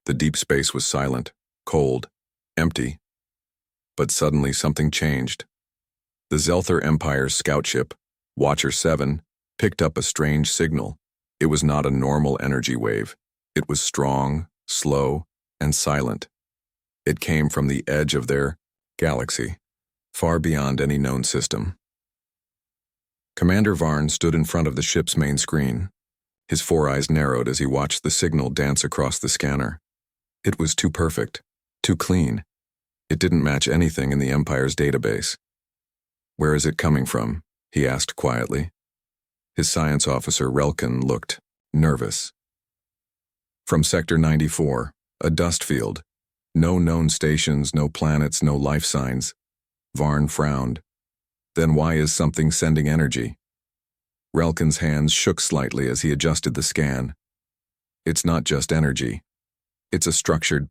The deep space was silent, cold, empty. But suddenly something changed. The Zelther Empire's scout ship, Watcher 7, picked up a strange signal. It was not a normal energy wave. It was strong, slow, and silent. It came from the edge of their galaxy, far beyond any known system. Commander Varn stood in front of the ship's main screen. His four eyes narrowed as he watched the signal dance across the scanner. It was too perfect, too clean. It didn't match anything in the Empire's database. "Where is it coming from?" he asked quietly. His science officer, Relkin, looked nervous. "From Sector 94, a dust field. No known stations, no planets, no life signs." Varn frowned. "Then why is something sending energy?" Relkin's hands shook slightly as he adjusted the scan. "It's not just energy. It's a structured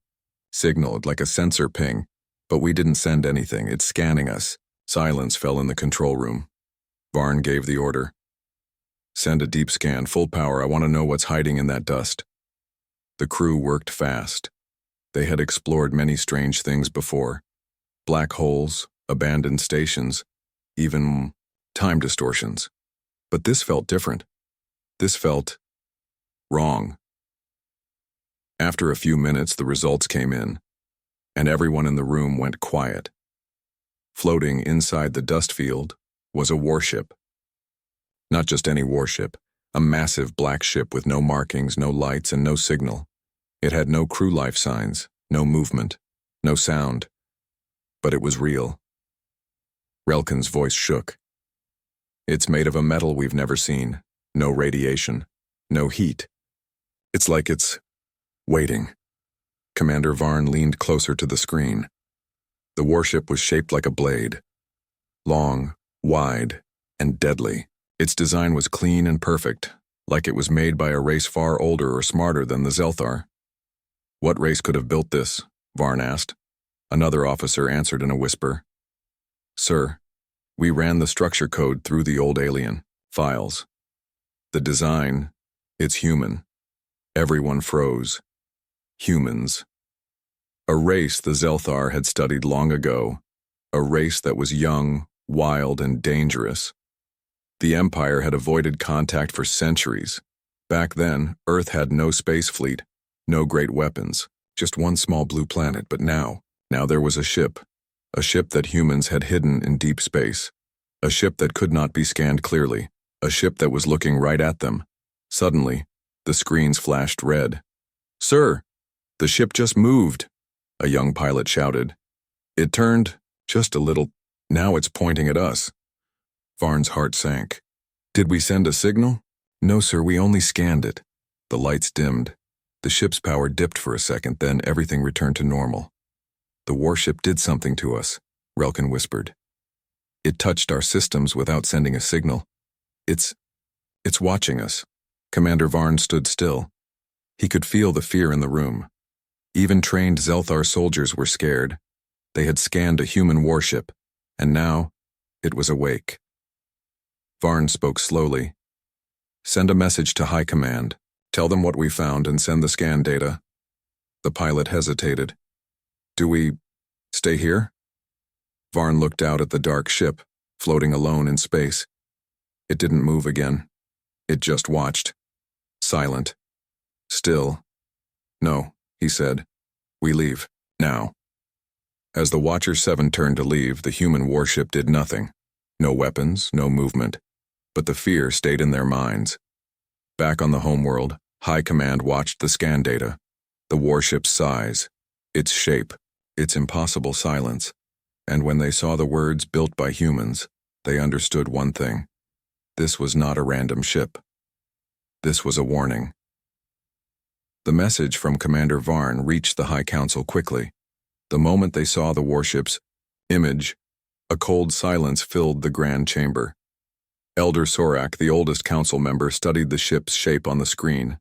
signal, like a sensor ping. But we didn't send anything. It's scanning us." Silence fell in the control room. Varn gave the order. "Send a deep scan, full power. I want to know what's hiding in that dust." The crew worked fast. They had explored many strange things before. Black holes, abandoned stations, even time distortions. But this felt different. This felt wrong. After a few minutes, the results came in, and everyone in the room went quiet. Floating inside the dust field was a warship. Not just any warship, a massive black ship with no markings, no lights, and no signal. It had no crew life signs, no movement, no sound. But it was real. Relkin's voice shook. "It's made of a metal we've never seen. No radiation, no heat. It's like it's waiting." Commander Varn leaned closer to the screen. The warship was shaped like a blade. Long, wide, and deadly. Its design was clean and perfect, like it was made by a race far older or smarter than the Zelthar. "What race could have built this?" Varn asked. Another officer answered in a whisper. "Sir, we ran the structure code through the old alien files. The design, it's human." Everyone froze. Humans. A race the Zelthar had studied long ago. A race that was young, wild, and dangerous. The Empire had avoided contact for centuries. Back then, Earth had no space fleet, no great weapons, just one small blue planet. But now there was a ship that humans had hidden in deep space, a ship that could not be scanned clearly, a ship that was looking right at them. Suddenly, the screens flashed red. "Sir, the ship just moved," a young pilot shouted. "It turned just a little. Now it's pointing at us." Varn's heart sank. "Did we send a signal?" "No, sir, we only scanned it." The lights dimmed. The ship's power dipped for a second, then everything returned to normal. "The warship did something to us," Relkin whispered. "It touched our systems without sending a signal. It's watching us." Commander Varn stood still. He could feel the fear in the room. Even trained Zelthar soldiers were scared. They had scanned a human warship, and now it was awake. Varn spoke slowly. "Send a message to High Command. Tell them what we found and send the scan data." The pilot hesitated. "Do we stay here?" Varn looked out at the dark ship, floating alone in space. It didn't move again. It just watched. Silent. Still. "No," he said. "We leave. Now." As the Watcher 7 turned to leave, the human warship did nothing. No weapons, no movement. But the fear stayed in their minds. Back on the homeworld, High Command watched the scan data. The warship's size, its shape, its impossible silence. And when they saw the words "built by humans," they understood one thing. This was not a random ship. This was a warning. The message from Commander Varn reached the High Council quickly. The moment they saw the warship's image, a cold silence filled the Grand Chamber. Elder Sorak, the oldest council member, studied the ship's shape on the screen.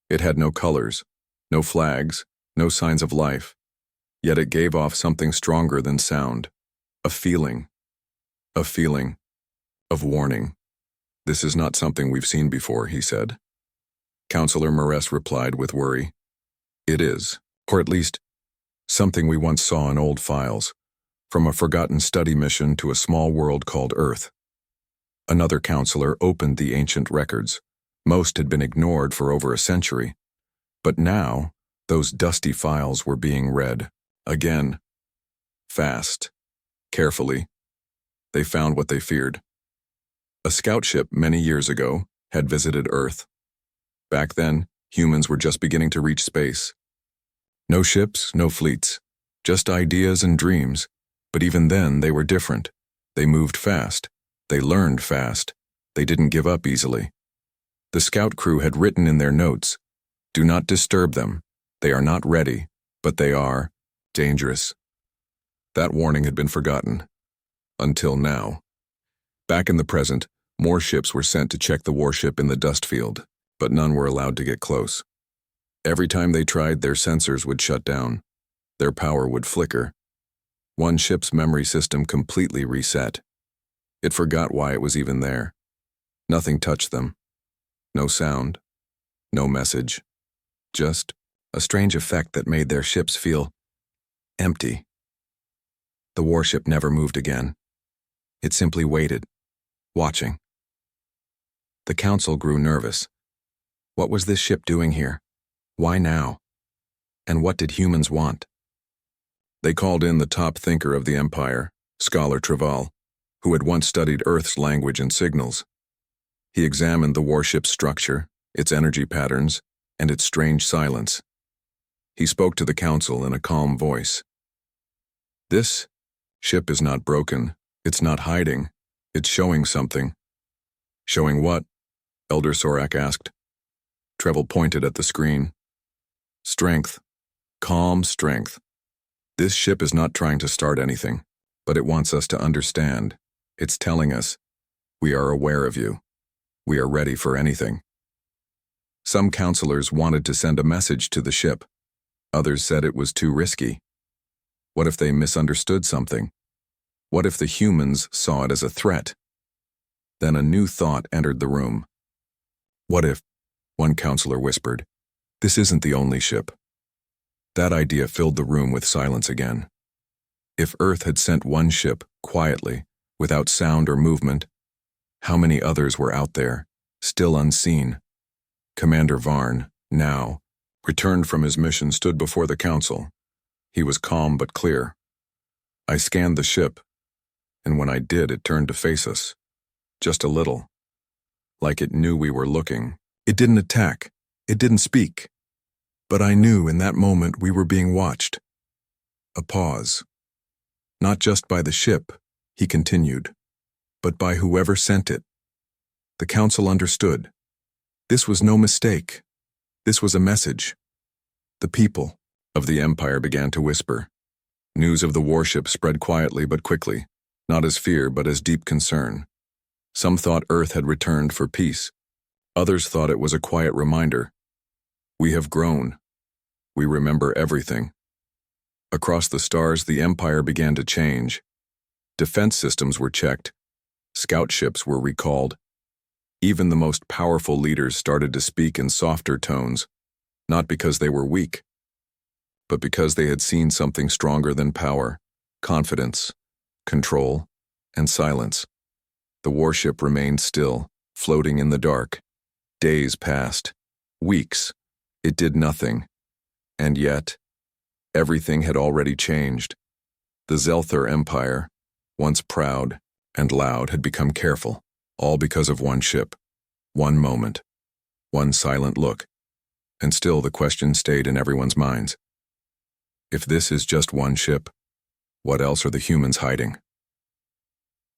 It had no colors, no flags, no signs of life. Yet it gave off something stronger than sound. A feeling. A feeling of warning. "This is not something we've seen before," he said. Councillor Mares replied with worry. It is, or at least something we once saw in old files, from a forgotten study mission to a small world called Earth. Another counselor opened the ancient records. Most had been ignored for over a century. But now, those dusty files were being read. Again. Fast. Carefully. They found what they feared. A scout ship many years ago had visited Earth. Back then, humans were just beginning to reach space. No ships, no fleets. Just ideas and dreams. But even then, they were different. They moved fast. They learned fast. They didn't give up easily. The scout crew had written in their notes, "Do not disturb them. They are not ready, but they are dangerous." That warning had been forgotten. Until now. Back in the present, more ships were sent to check the warship in the dust field, but none were allowed to get close. Every time they tried, their sensors would shut down. Their power would flicker. One ship's memory system completely reset. It forgot why it was even there. Nothing touched them. No sound. No message. Just a strange effect that made their ships feel empty. The warship never moved again. It simply waited, watching. The council grew nervous. What was this ship doing here? Why now? And what did humans want? They called in the top thinker of the Empire, Scholar Prevails, who had once studied Earth's language and signals. He examined the warship's structure, its energy patterns, and its strange silence. He spoke to the council in a calm voice. "This ship is not broken. It's not hiding. It's showing something." "Showing what?" Elder Sorak asked. Trevel pointed at the screen. "Strength. Calm strength. This ship is not trying to start anything, but it wants us to understand. It's telling us, we are aware of you. We are ready for anything." Some counselors wanted to send a message to the ship. Others said it was too risky. What if they misunderstood something? What if the humans saw it as a threat? Then a new thought entered the room. "What if," one counselor whispered, "this isn't the only ship?" That idea filled the room with silence again. If Earth had sent one ship, quietly, without sound or movement, how many others were out there, still unseen? Commander Varn, now, returned from his mission, stood before the council. He was calm but clear. "I scanned the ship, and when I did, it turned to face us. Just a little. Like it knew we were looking. It didn't attack. It didn't speak. But I knew in that moment we were being watched." A pause. "Not just by the ship," he continued, "but by whoever sent it." The council understood. This was no mistake. This was a message. The people of the Empire began to whisper. News of the warship spread quietly but quickly, not as fear but as deep concern. Some thought Earth had returned for peace. Others thought it was a quiet reminder. We have grown. We remember everything. Across the stars, the Empire began to change. Defense systems were checked. Scout ships were recalled. Even the most powerful leaders started to speak in softer tones, not because they were weak, but because they had seen something stronger than power, confidence, control, and silence. The warship remained still, floating in the dark. Days passed. Weeks. It did nothing. And yet, everything had already changed. The Zelther Empire, once proud and loud, had become careful, all because of one ship, one moment, one silent look. And still the question stayed in everyone's minds. If this is just one ship, what else are the humans hiding?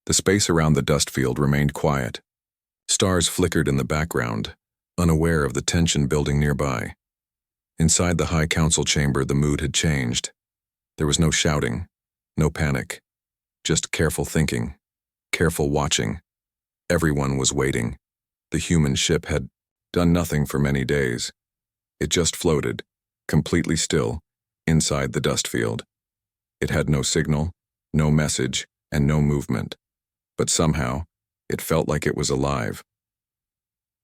The space around the dust field remained quiet. Stars flickered in the background, unaware of the tension building nearby. Inside the High Council chamber, the mood had changed. There was no shouting, no panic, just careful thinking, careful watching. Everyone was waiting. The human ship had done nothing for many days. It just floated, completely still, inside the dust field. It had no signal, no message, and no movement. But somehow, it felt like it was alive.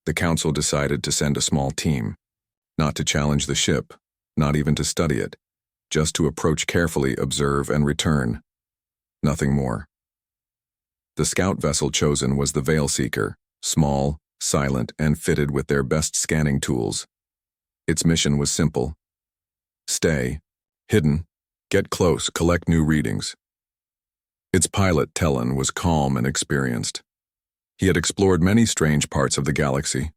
The council decided to send a small team, not to challenge the ship, not even to study it, just to approach carefully, observe, and return. Nothing more. The scout vessel chosen was the Veil Seeker, small, silent, and fitted with their best scanning tools. Its mission was simple. Stay, hidden, get close, collect new readings. Its pilot, Tellan, was calm and experienced. He had explored many strange parts of the galaxy.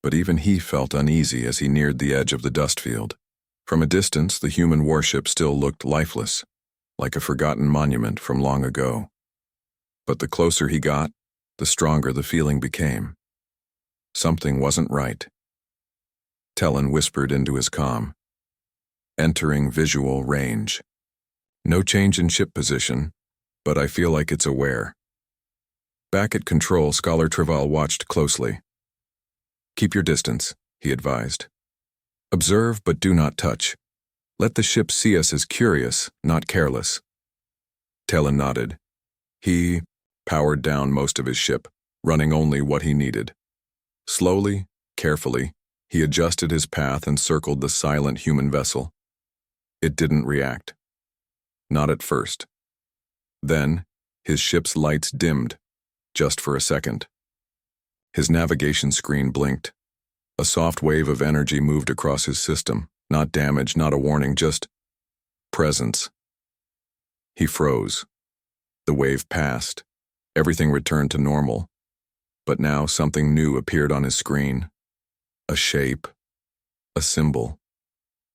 But even he felt uneasy as he neared the edge of the dust field. From a distance, the human warship still looked lifeless, like a forgotten monument from long ago. But the closer he got, the stronger the feeling became. Something wasn't right. Tellan whispered into his comm. Entering visual range. No change in ship position, but I feel like it's aware. Back at control, Scholar Prevails watched closely. Keep your distance, he advised. Observe, but do not touch. Let the ship see us as curious, not careless. Tellan nodded. He powered down most of his ship, running only what he needed. Slowly, carefully, he adjusted his path and circled the silent human vessel. It didn't react. Not at first. Then, his ship's lights dimmed, just for a second. His navigation screen blinked. A soft wave of energy moved across his system. Not damage, not a warning, just presence. He froze. The wave passed. Everything returned to normal. But now something new appeared on his screen. A shape. A symbol.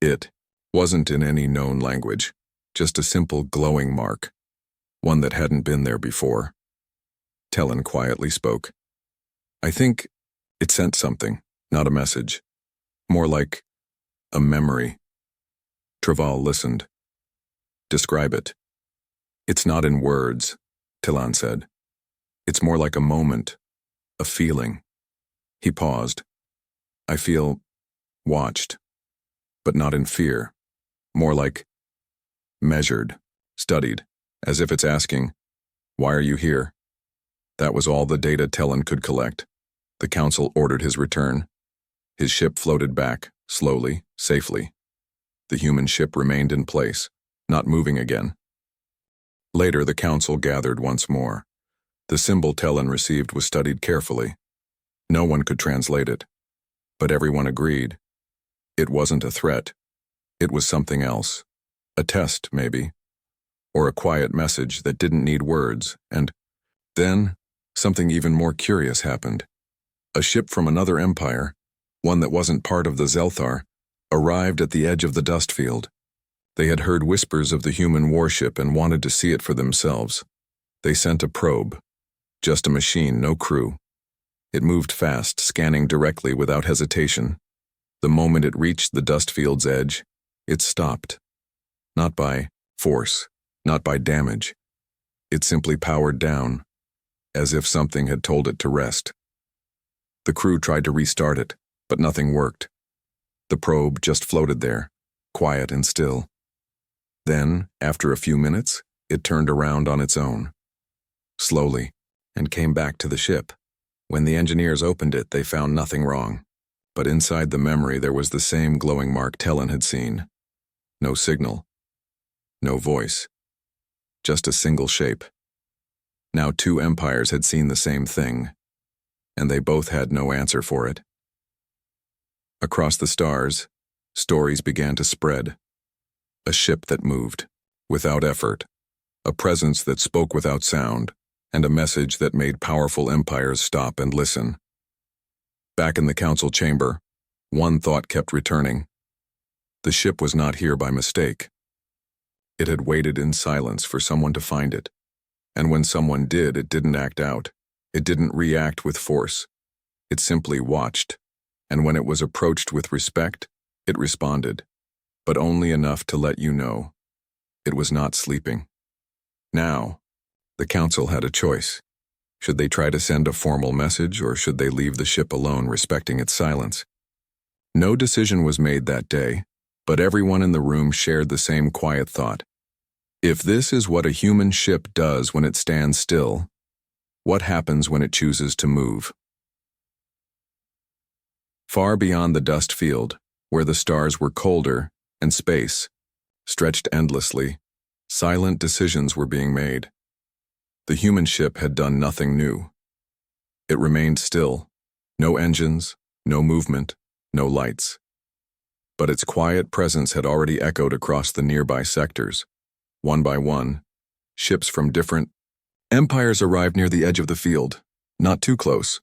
It wasn't in any known language, just a simple glowing mark, one that hadn't been there before. Tellan quietly spoke. I think it sent something, not a message. More like a memory. Prevails listened. Describe it. It's not in words, Tellan said. It's more like a moment, a feeling. He paused. I feel watched, but not in fear. More like measured, studied, as if it's asking, why are you here? That was all the data Tellan could collect. The council ordered his return. His ship floated back, slowly, safely. The human ship remained in place, not moving again. Later, the council gathered once more. The symbol Tellan received was studied carefully. No one could translate it, but everyone agreed. It wasn't a threat. It was something else. A test, maybe. Or a quiet message that didn't need words, and then something even more curious happened. A ship from another empire, one that wasn't part of the Zelthar, arrived at the edge of the dust field. They had heard whispers of the human warship and wanted to see it for themselves. They sent a probe. Just a machine, no crew. It moved fast, scanning directly without hesitation. The moment it reached the dust field's edge, it stopped. Not by force, not by damage. It simply powered down, as if something had told it to rest. The crew tried to restart it, but nothing worked. The probe just floated there, quiet and still. Then, after a few minutes, it turned around on its own. Slowly, and came back to the ship. When the engineers opened it, they found nothing wrong. But inside the memory there was the same glowing mark Tellan had seen. No signal. No voice. Just a single shape. Now 2 empires had seen the same thing, and they both had no answer for it. Across the stars, stories began to spread. A ship that moved, without effort, a presence that spoke without sound, and a message that made powerful empires stop and listen. Back in the council chamber, one thought kept returning. The ship was not here by mistake. It had waited in silence for someone to find it, and when someone did, it didn't act out. It didn't react with force. It simply watched, and when it was approached with respect, it responded, but only enough to let you know. It was not sleeping. Now, the council had a choice. Should they try to send a formal message, or should they leave the ship alone, respecting its silence? No decision was made that day, but everyone in the room shared the same quiet thought. If this is what a human ship does when it stands still, what happens when it chooses to move? Far beyond the dust field, where the stars were colder and space stretched endlessly, silent decisions were being made. The human ship had done nothing new. It remained still, no engines, no movement, no lights. But its quiet presence had already echoed across the nearby sectors. One by one, ships from different empires arrived near the edge of the field, not too close,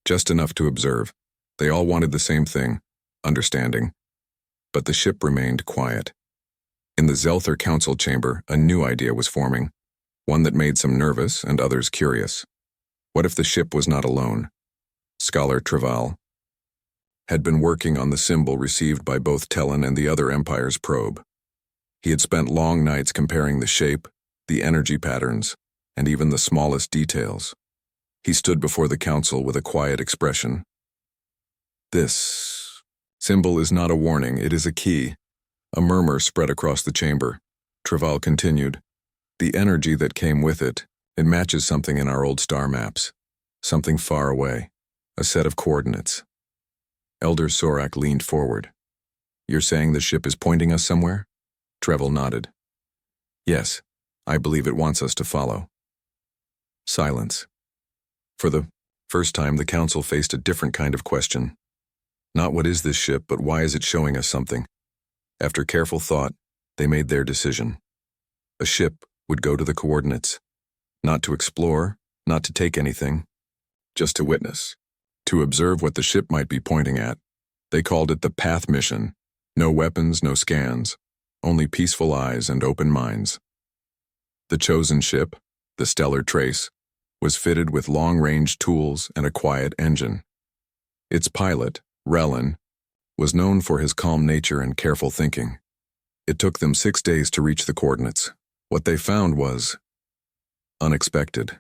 just enough to observe. They all wanted the same thing, understanding. But the ship remained quiet. In the Zelther council chamber, a new idea was forming, one that made some nervous and others curious. What if the ship was not alone? Scholar Prevails had been working on the symbol received by both Tellan and the other empire's probe. He had spent long nights comparing the shape, the energy patterns, and even the smallest details. He stood before the council with a quiet expression. This symbol is not a warning, it is a key. A murmur spread across the chamber. Prevails continued. The energy that came with it matches something in our old star maps. Something far away. A set of coordinates. Elder Sorak leaned forward. You're saying the ship is pointing us somewhere? Prevails nodded. Yes, I believe it wants us to follow. Silence. For the first time, the council faced a different kind of question. Not what is this ship, but why is it showing us something? After careful thought, they made their decision. A ship would go to the coordinates. Not to explore, not to take anything, just to witness. To observe what the ship might be pointing at. They called it the Path Mission. No weapons, no scans. Only peaceful eyes and open minds. The chosen ship, the Stellar Trace, was fitted with long-range tools and a quiet engine. Its pilot, Relin, was known for his calm nature and careful thinking. It took them 6 days to reach the coordinates. What they found was unexpected.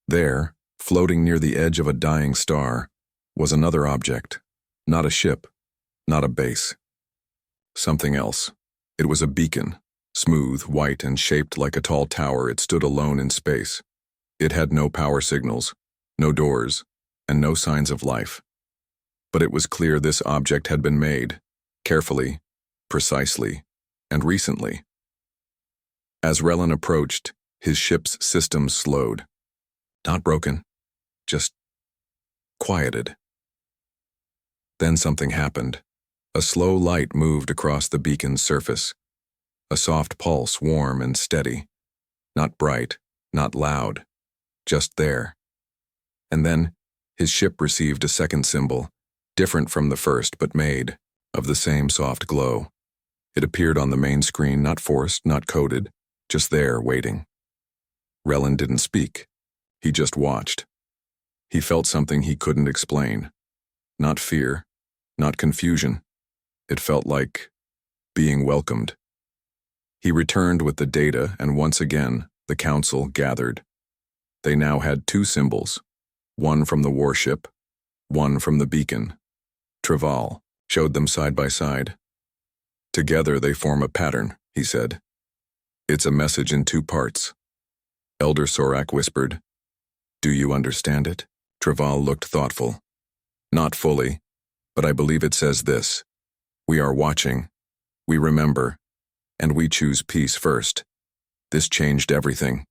There, floating near the edge of a dying star, was another object. Not a ship, not a base. Something else. It was a beacon. Smooth, white, and shaped like a tall tower, it stood alone in space. It had no power signals, no doors, and no signs of life. But it was clear this object had been made, carefully, precisely, and recently. As Relin approached, his ship's systems slowed. Not broken, just quieted. Then something happened. A slow light moved across the beacon's surface. A soft pulse, warm and steady. Not bright, not loud, just there. And then, his ship received a second symbol, different from the first but made of the same soft glow. It appeared on the main screen, not forced, not coded, just there, waiting. Relin didn't speak. He just watched. He felt something he couldn't explain. Not fear, not confusion. It felt like being welcomed. He returned with the data, and once again, the council gathered. They now had 2 symbols, one from the warship, one from the beacon. Prevails showed them side by side. Together they form a pattern, he said. It's a message in 2 parts. Elder Sorak whispered, Do you understand it? Prevails looked thoughtful. Not fully, but I believe it says this. We are watching, we remember, and we choose peace first. This changed everything.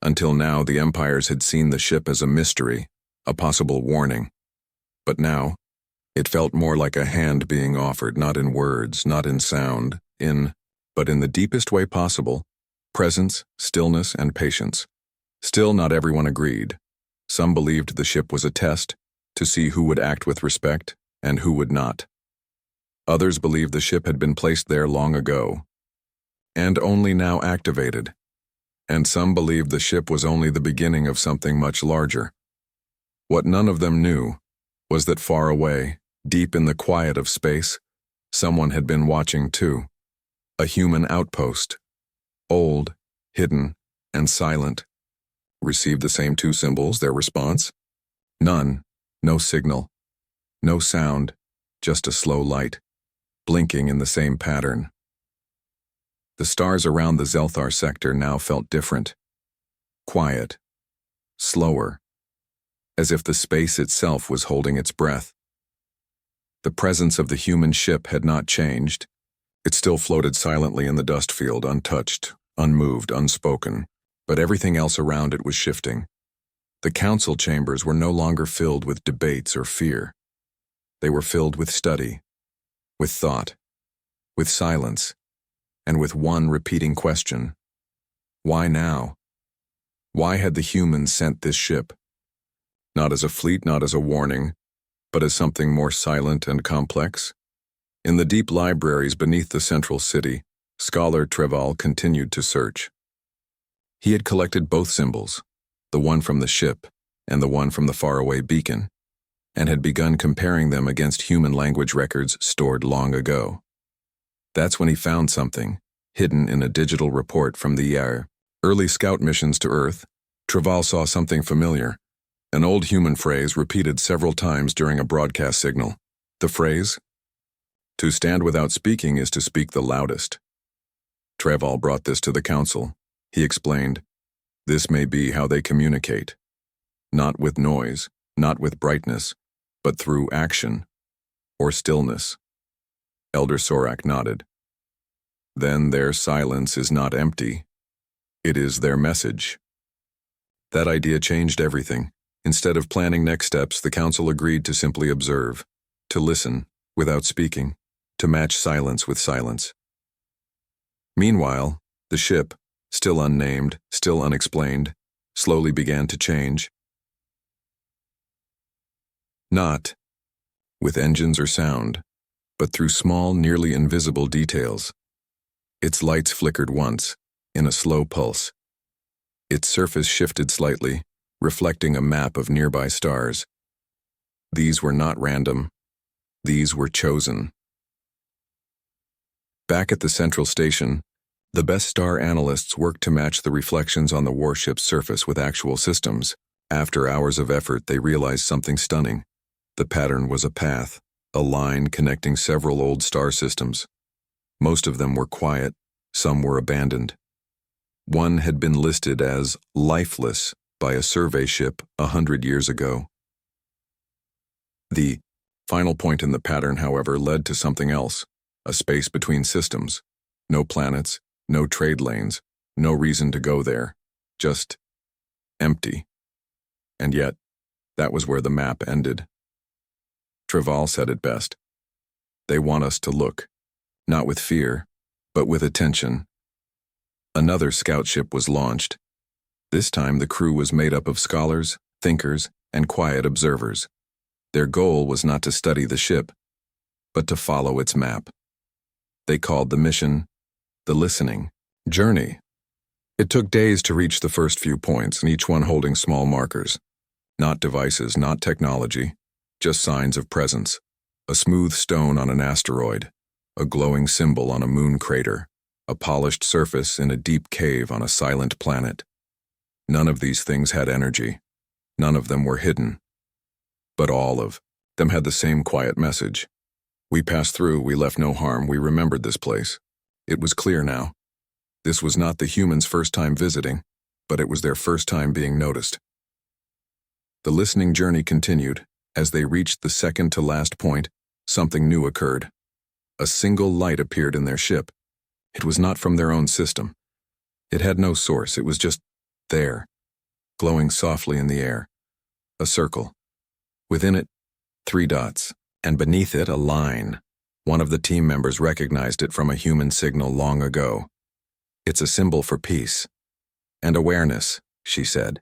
Until now, the empires had seen the ship as a mystery, a possible warning. But now, it felt more like a hand being offered, not in words, not in sound, but in the deepest way possible, presence, stillness, and patience. Still, not everyone agreed. Some believed the ship was a test, to see who would act with respect and who would not. Others believed the ship had been placed there long ago, and only now activated. And some believed the ship was only the beginning of something much larger. What none of them knew was that far away, deep in the quiet of space, someone had been watching too. A human outpost, old, hidden, and silent, received the same 2 symbols. Their response? None, no signal, no sound, just a slow light, blinking in the same pattern. The stars around the Zelthar sector now felt different. Quiet, slower, as if the space itself was holding its breath. The presence of the human ship had not changed. It still floated silently in the dust field, untouched, unmoved, unspoken, but everything else around it was shifting. The council chambers were no longer filled with debates or fear. They were filled with study, with thought, with silence, and with one repeating question. Why now? Why had the humans sent this ship? Not as a fleet, not as a warning, but as something more silent and complex. In the deep libraries beneath the central city, scholar Prevails continued to search. He had collected both symbols, the one from the ship and the one from the faraway beacon, and had begun comparing them against human language records stored long ago. That's when he found something, hidden in a digital report from the early scout missions to Earth. Prevails saw something familiar, an old human phrase repeated several times during a broadcast signal. The phrase, "To stand without speaking is to speak the loudest." Prevails brought this to the council. He explained, "This may be how they communicate. Not with noise, not with brightness, but through action, or stillness." Elder Sorak nodded. "Then their silence is not empty. It is their message." That idea changed everything. Instead of planning next steps, the council agreed to simply observe, to listen without speaking, to match silence with silence. Meanwhile, the ship, still unnamed, still unexplained, slowly began to change. Not with engines or sound, but through small, nearly invisible details. Its lights flickered once, in a slow pulse. Its surface shifted slightly, reflecting a map of nearby stars. These were not random. These were chosen. Back at the central station, the best star analysts worked to match the reflections on the warship's surface with actual systems. After hours of effort, they realized something stunning. The pattern was a path, a line connecting several old star systems. Most of them were quiet, some were abandoned. One had been listed as lifeless by a survey ship 100 years ago. The final point in the pattern, however, led to something else, a space between systems. No planets, no trade lanes, no reason to go there, just empty. And yet, that was where the map ended. Prevails said it best. They want us to look, not with fear, but with attention. Another scout ship was launched. This time the crew was made up of scholars, thinkers, and quiet observers. Their goal was not to study the ship, but to follow its map. They called the mission the listening journey. It took days to reach the first few points, and each one holding small markers. Not devices, not technology, just signs of presence. A smooth stone on an asteroid, a glowing symbol on a moon crater, a polished surface in a deep cave on a silent planet. None of these things had energy. None of them were hidden. But all of them had the same quiet message. We passed through, we left no harm, we remembered this place. It was clear now. This was not the humans' first time visiting, but it was their first time being noticed. The listening journey continued. As they reached the second to last point, something new occurred. A single light appeared in their ship. It was not from their own system. It had no source, it was just there, glowing softly in the air. A circle. Within it, 3 dots, and beneath it a line. One of the team members recognized it from a human signal long ago. "It's a symbol for peace and awareness," she said.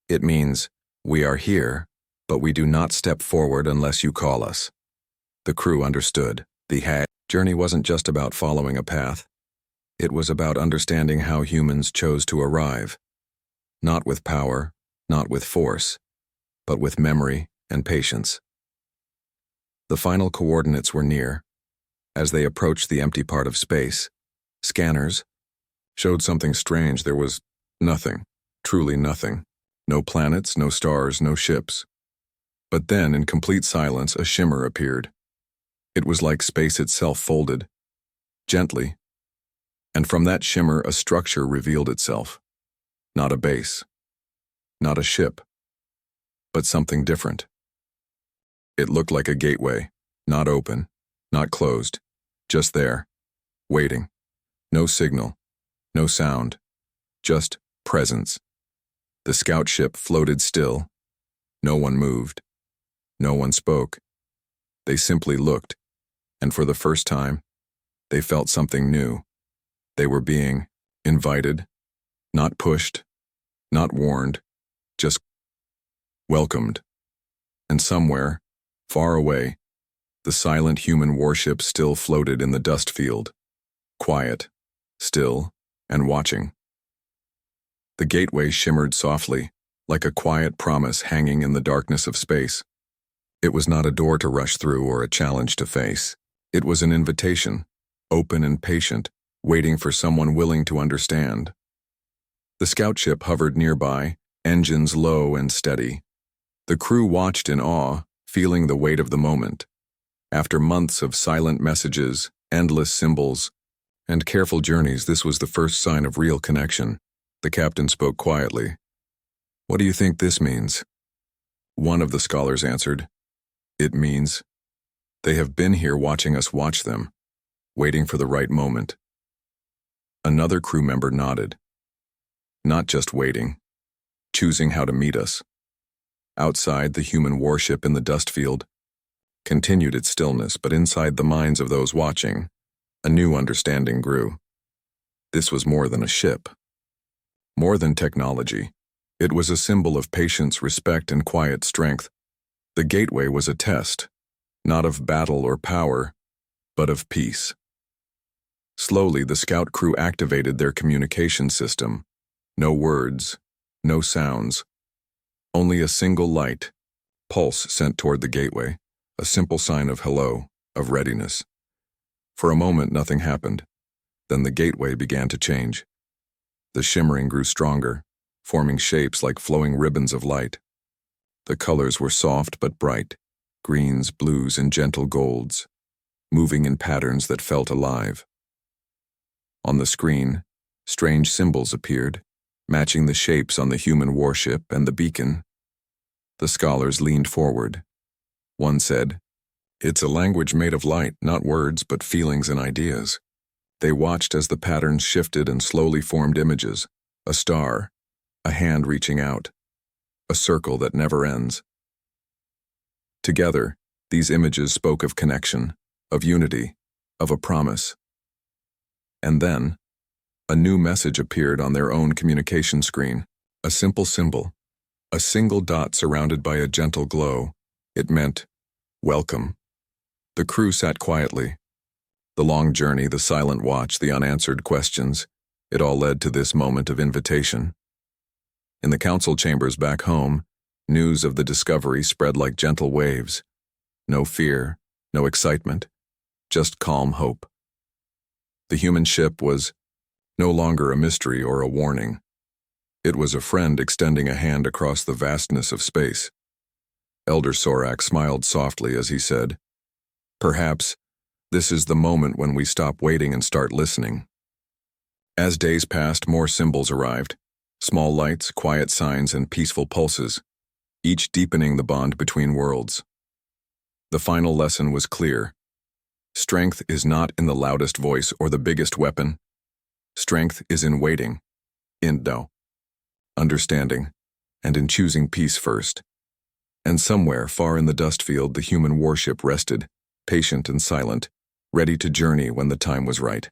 "It means, we are here, but we do not step forward unless you call us." The crew understood. The journey wasn't just about following a path. It was about understanding how humans chose to arrive. Not with power, not with force, but with memory and patience. The final coordinates were near. As they approached the empty part of space, scanners showed something strange. There was nothing, truly nothing. No planets, no stars, no ships. But then, in complete silence, a shimmer appeared. It was like space itself folded, gently, and from that shimmer a structure revealed itself. Not a base, not a ship, but something different. It looked like a gateway, Not open, not closed, just there, waiting. No signal, no sound, just presence. The scout ship floated still. No one moved. No one spoke. They simply looked, and for the first time, they felt something new. They were being invited, not pushed, not warned, just welcomed. And somewhere, far away, the silent human warship still floated in the dust field, quiet, still, and watching. The gateway shimmered softly, like a quiet promise hanging in the darkness of space. It was not a door to rush through or a challenge to face. It was an invitation, open and patient, waiting for someone willing to understand. The scout ship hovered nearby, engines low and steady. The crew watched in awe, feeling the weight of the moment. After months of silent messages, endless symbols, and careful journeys, this was the first sign of real connection. The captain spoke quietly. "What do you think this means?" One of the scholars answered, "It means they have been here watching us watch them, waiting for the right moment." Another crew member nodded. "Not just waiting, choosing how to meet us." Outside, the human warship in the dust field continued its stillness, but inside the minds of those watching, a new understanding grew. This was more than a ship. More than technology. It was a symbol of patience, respect, and quiet strength. The gateway was a test, not of battle or power, but of peace. Slowly, the scout crew activated their communication system. No words, no sounds. Only a single light, pulse sent toward the gateway, a simple sign of hello, of readiness. For a moment, nothing happened. Then the gateway began to change. The shimmering grew stronger, forming shapes like flowing ribbons of light. The colors were soft but bright, greens, blues, and gentle golds, moving in patterns that felt alive. On the screen, strange symbols appeared, matching the shapes on the human warship and the beacon. The scholars leaned forward. One said, "It's a language made of light, not words, but feelings and ideas." They watched as the patterns shifted and slowly formed images, a star, a hand reaching out, a circle that never ends. Together, these images spoke of connection, of unity, of a promise. And then, a new message appeared on their own communication screen, a simple symbol, a single dot surrounded by a gentle glow. It meant, "Welcome." The crew sat quietly. The long journey, the silent watch, the unanswered questions, it all led to this moment of invitation. In the council chambers back home, news of the discovery spread like gentle waves. No fear, no excitement, just calm hope. The human ship was no longer a mystery or a warning. It was a friend extending a hand across the vastness of space. Elder Sorak smiled softly as he said, "Perhaps this is the moment when we stop waiting and start listening." As days passed, more symbols arrived. Small lights, quiet signs, and peaceful pulses, each deepening the bond between worlds. The final lesson was clear. Strength is not in the loudest voice or the biggest weapon. Strength is in waiting, in understanding, and in choosing peace first. And somewhere far in the dust field, the human warship rested, patient and silent, ready to journey when the time was right.